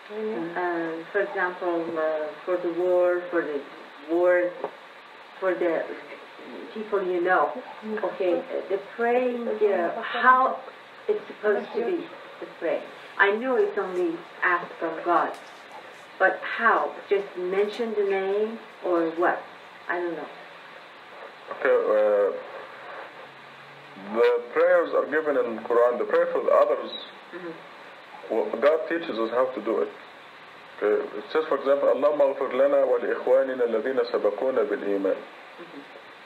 For example, for the war, for the people you know. Okay, the praying, how it's supposed to be, the praying. I know it's only asked from God, but how? Just mention the name or what? I don't know. Okay, the prayers are given in the Quran. The prayer for the others, well, God teaches us how to do it. Okay. It says, for example, اللهم اغفر لنا ولإخواننا الذين سبقونا بالإيمان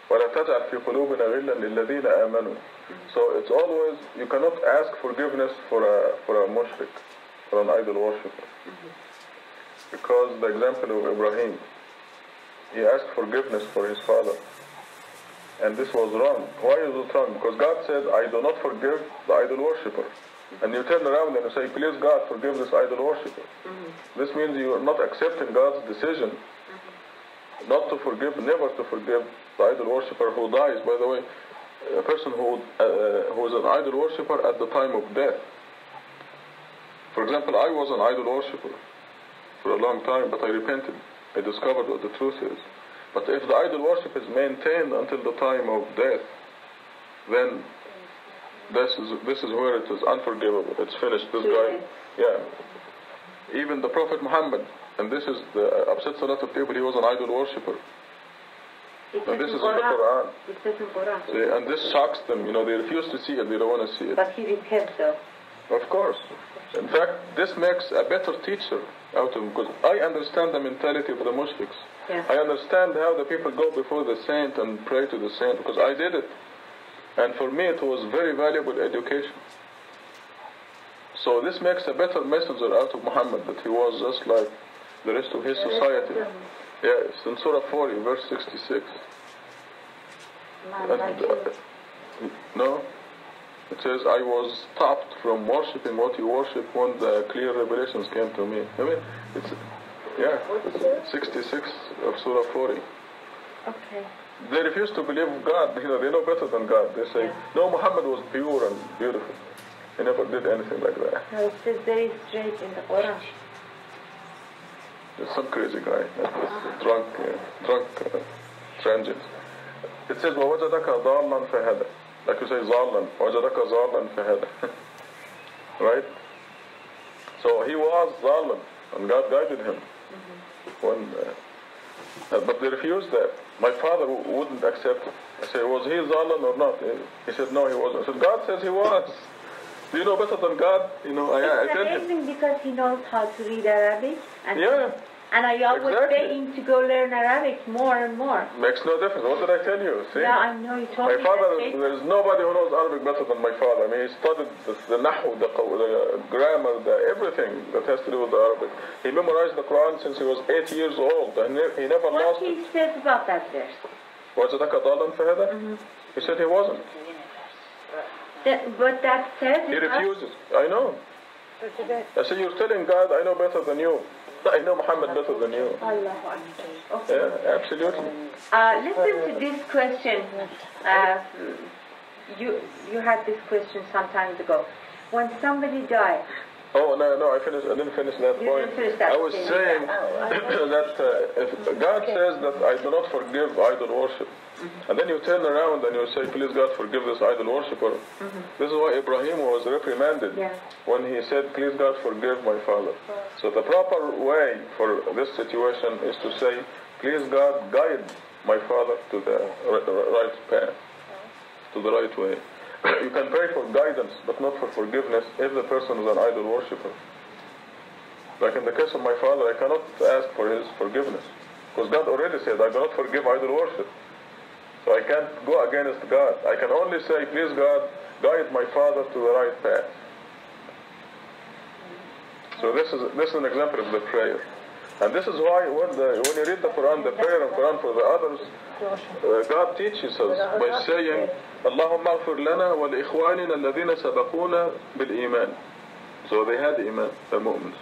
ولا تجعل في قلوبنا غلا للذين آمنوا. So it's always, you cannot ask forgiveness for a mushrik, for an idol worshipper. Because the example of Ibrahim, he asked forgiveness for his father. And this was wrong. Why is it wrong? Because God said, I do not forgive the idol worshipper. And you turn around and you say, please God, forgive this idol worshipper. This means you are not accepting God's decision not to forgive, never to forgive the idol worshipper who dies. By the way, a person who is an idol worshipper at the time of death. For example, I was an idol worshipper for a long time, but I repented. I discovered what the truth is. But if the idol worship is maintained until the time of death, then this is where it is unforgivable. It's finished. This guy, yeah. Even the Prophet Muhammad, and this is upsets a lot of people, he was an idol worshipper. And this is in the Quran. It says in Quran. See, and this shocks them. You know, they refuse to see it. They don't want to see it. But he repents, though. Of course. In fact, this makes a better teacher out of him, because I understand the mentality of the mushriks. Yeah. I understand how the people go before the saint and pray to the saint, because I did it. And for me, it was very valuable education. So this makes a better messenger out of Muhammad, that he was just like the rest of his society. Yeah, it's in Surah 40, verse 66. No? It says, I was stopped from worshipping what you worship when the clear revelations came to me. I mean, it's, yeah, 66 of Surah 40. Okay. They refuse to believe God. You know, they know better than God. They say, no, Muhammad was pure and beautiful. He never did anything like that. No, it says very straight in the Quran. There's some crazy guy, drunk transient. It says, وَوَجَدَكَ ضَالًّا فَهَدَى. Like you say, ضَالًّا. وَوَجَدَكَ ضَالًّا فَهَدَى. Right? So he was ضَالًّا, and God guided him. But they refused that. My father wouldn't accept it. I said, was he ضَالًّا or not? He said, no, he wasn't. I said, God says he was. Do you know better than God? You know, I tell him. It's amazing because he knows how to read Arabic. And yeah. And I always beg him to go learn Arabic more and more. Makes no difference. What did I tell you? See? Yeah, I know. You told me. My father, there is nobody who knows Arabic better than my father. I mean, he studied the nahu, the grammar, everything that has to do with the Arabic. He memorized the Quran since he was 8 years old. And he never lost it. What he says about that verse? وَجَدَكَ ضَالًّا فَهَدَى? He said he wasn't. But that says he refuses. I know. I said, you're telling God, I know better than you. I know Muhammad better than you. Okay. Yeah, absolutely. Listen to this question. You had this question some time ago. When somebody dies. Oh no! I didn't finish that point. I was saying that if God says that I do not forgive idol worship, and then you turn around and you say, please God, forgive this idol worshipper. This is why Ibrahim was reprimanded when he said, please God, forgive my father. So the proper way for this situation is to say, please God, guide my father to the right path, to the right way. You can pray for guidance, but not for forgiveness if the person is an idol worshipper. Like in the case of my father, I cannot ask for his forgiveness, because God already said, I do not forgive idol worship. So I can't go against God. I can only say, please God, guide my father to the right path. So this is an example of the prayer. And this is why when you read the Quran, the prayer of Quran for the others, God teaches us by saying, اللهم اغفر لنا ولإخواننا الذين سبقونا بالإيمان. So they had iman, the mu'mins.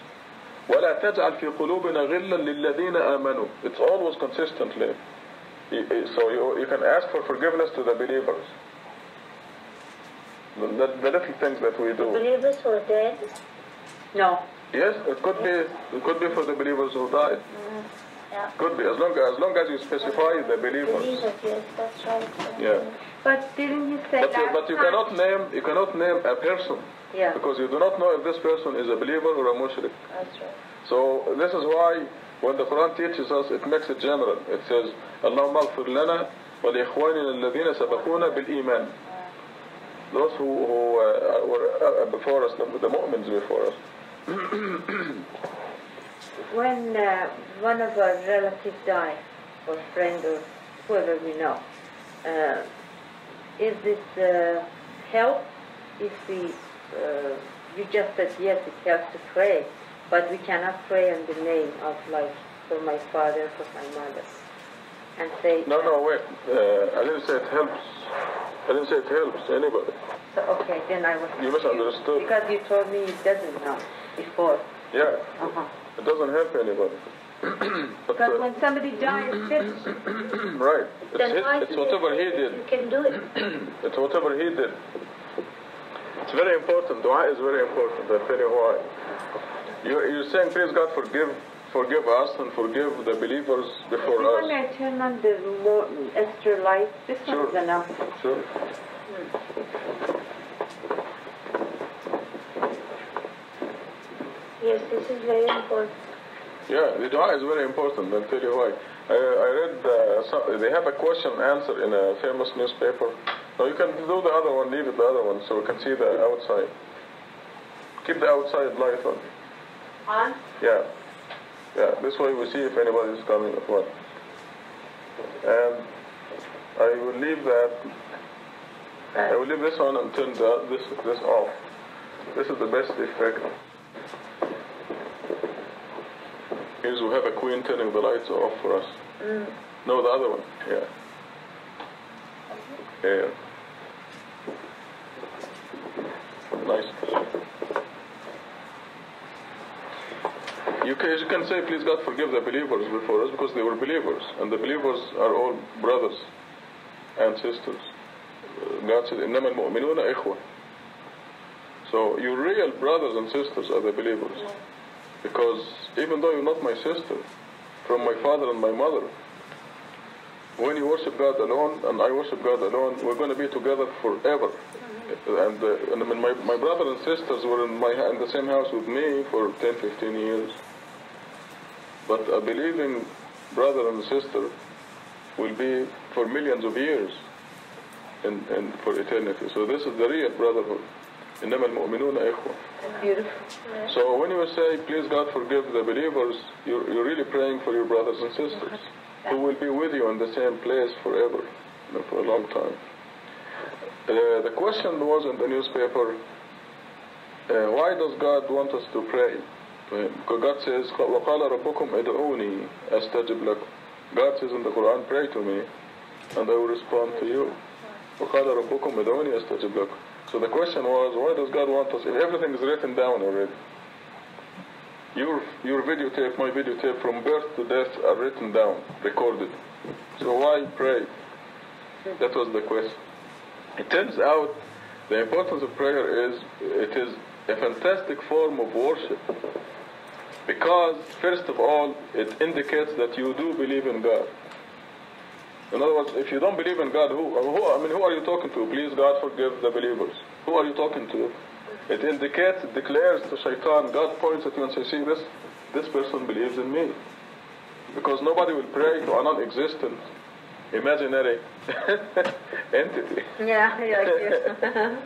ولا تجعل في قلوبنا غلا للذين آمنوا. It's always consistently. So you can ask for forgiveness to the believers. The little things that we do. The believers who are dead? No. Yes, it could be for the believers who died. Yeah. Could be, as long as you specify the believers. Believers, yes, that's right. Yeah. But didn't you say But you cannot name a person. Yeah. Because you do not know if this person is a believer or a mushrik. That's right. So this is why when the Quran teaches us, it makes it general. It says, Allahumma اغفر لنا ولإخواننا الذين سبقونا بالإيمان. Those who were before us, the mu'mins before us. when one of our relatives dies, or friend or whoever we know, is this help if we, you just said yes, it helps to pray, but we cannot pray in the name of, like, for my father, for my mother, and say... No, wait, I didn't say it helps. I didn't say it helps anybody. So, okay, then I was... You misunderstood. Because you told me it doesn't know before. Yeah, Uh-huh. it doesn't help anybody. Because when somebody dies, it's right. Then why It's whatever he did. You can do it. It's whatever he did. It's very important. Dua is very important. I'll tell you why. You're saying, please God, forgive us and forgive the believers before us. When I turn on the more extra light, this Sure. one's enough. Sure. Yes, this is very important. Yeah, the dua is very important. I'll tell you why. I read, they have a question answer in a famous newspaper. No, you can do the other one, leave it the other one, so we can see the outside. Keep the outside light on. On? Yeah. Yeah, this way we see if anybody is coming at what. And I will leave that. I will leave this on and turn this off. This is the best effect. Here's we have a queen turning the lights off for us. No, the other one. Yeah. Yeah. Nice. You can say, please God, forgive the believers before us, because they were believers, and the believers are all brothers and sisters. God said, إِنَّمَا الْمُؤْمِنُونَ إِخْوَةٌ. So your real brothers and sisters are the believers. Because even though you're not my sister, from my father and my mother, when you worship God alone and I worship God alone, we're going to be together forever. And I mean, my brother and sisters were in the same house with me for 10, 15 years. But a believing brother and sister will be for millions of years and for eternity. So this is the real brotherhood. إنما المؤمنون إخوة. Beautiful. So when you say, please God forgive the believers, you're really praying for your brothers and sisters who will be with you in the same place forever, for a long time. The question was in the newspaper, why does God want us to pray to Him? Because God says, وَقَالَ رَبُّكُمْ ادْعُونِي أَسْتَجِبْ لَكُمْ. God says in the Quran, pray to me and I will respond to you. وَقَالَ رَبُّكُمْ ادْعُونِي أَسْتَجِبْ لَكُمْ. So the question was, why does God want us, if everything is written down already? Your videotape, my videotape, from birth to death are written down, recorded. So why pray? That was the question. It turns out the importance of prayer is, it is a fantastic form of worship. Because, first of all, it indicates that you do believe in God. In other words, if you don't believe in God, who are you talking to? Please God forgive the believers. Who are you talking to? It indicates, it declares to Shaitan, God points at you and says, see, this person believes in me. Because nobody will pray to a non-existent, imaginary entity. Yeah.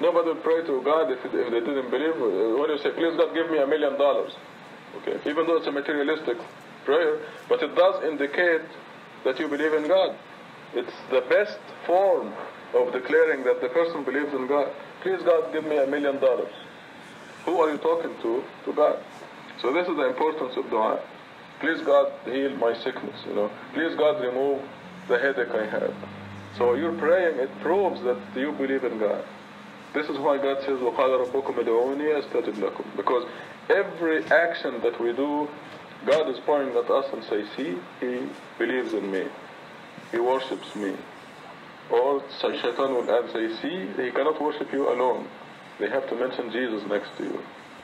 Nobody will pray to God if they didn't believe. When you say, please God, give me $1 million. Okay, even though it's a materialistic prayer, but it does indicate that you believe in God. It's the best form of declaring that the person believes in God. Please God, give me $1 million. Who are you talking to? To God. So this is the importance of dua. Please God, heal my sickness, Please God, remove the headache I have. So you're praying, it proves that you believe in God. This is why God says, وَقَالَ رَبُّكُمْ ادْعُونِي أَسْتَجِبْ لَكُمْ. Because every action that we do, God is pointing at us and say, see, he believes in me. He worships me. Or Shaitan will add, say, see, he cannot worship you alone. They have to mention Jesus next to you.